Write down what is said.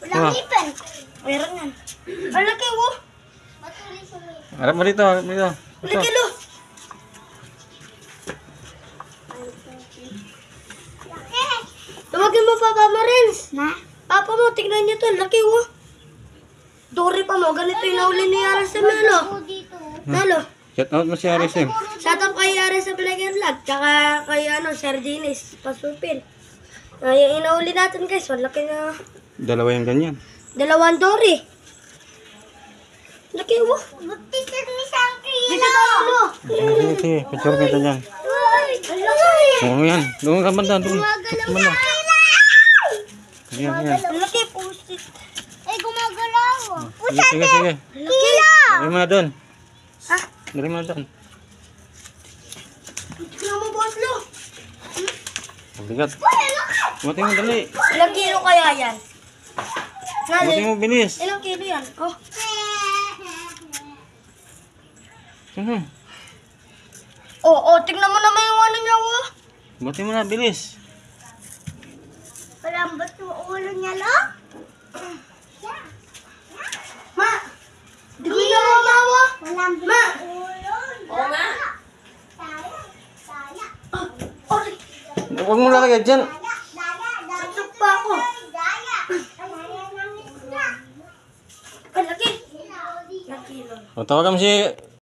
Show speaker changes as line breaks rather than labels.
Walang ipin.
Meron yan. Ang laki, oh.
Harap mo dito, harap mo dito.
Ang laki, lo. Tawagin mo Papa Marins.
Na?
Papa mo, tignan niyo to. Laki, oh. Dory pa mo. Ganito yung nahuli ni Aris sa Melo.
Dito.
Melo.
Shout out mo si Arisim.
Shout out kay Aris sa Vlog and Vlog. Tsaka kay Sir Dinis. Pasupin. Yung inahuli natin guys. Laki na.
Dalawa yung ganyan.
Dalawang Dory. Laki, oh.
Butisir ni Sangkri.
Dito tayo, lo.
Sige, sige. Picture kita dyan.
Ang laki.
Oo yan. Doon ka banda. Doon. Doon banda. Yan, yan.
Ang laki, pusit.
Ay, gumagalaw.
Sige, sige, sige.
Kilo.
Dari mo na doon.
Ha?
Dari mo na doon.
Tignan mo, boss, lo.
Mabigat. Buti mo dali.
Ilang kilo kaya yan?
Buti mo bilis.
Ilang kilo yan? Oh.
Ano?
Oh, tignan mo naman yung ano niya, oh.
Buti mo na bilis.
Palambot yung ulo niya, lo.
Ma! Di ko na mamawa.
Palambot
Ma!
yung ulo.
Oo nga.
Saya.
Oh,
Huwag mo lalagay dyan.
susok pa ako. Ang laki. Ilang kilo?
O, tawagan mo si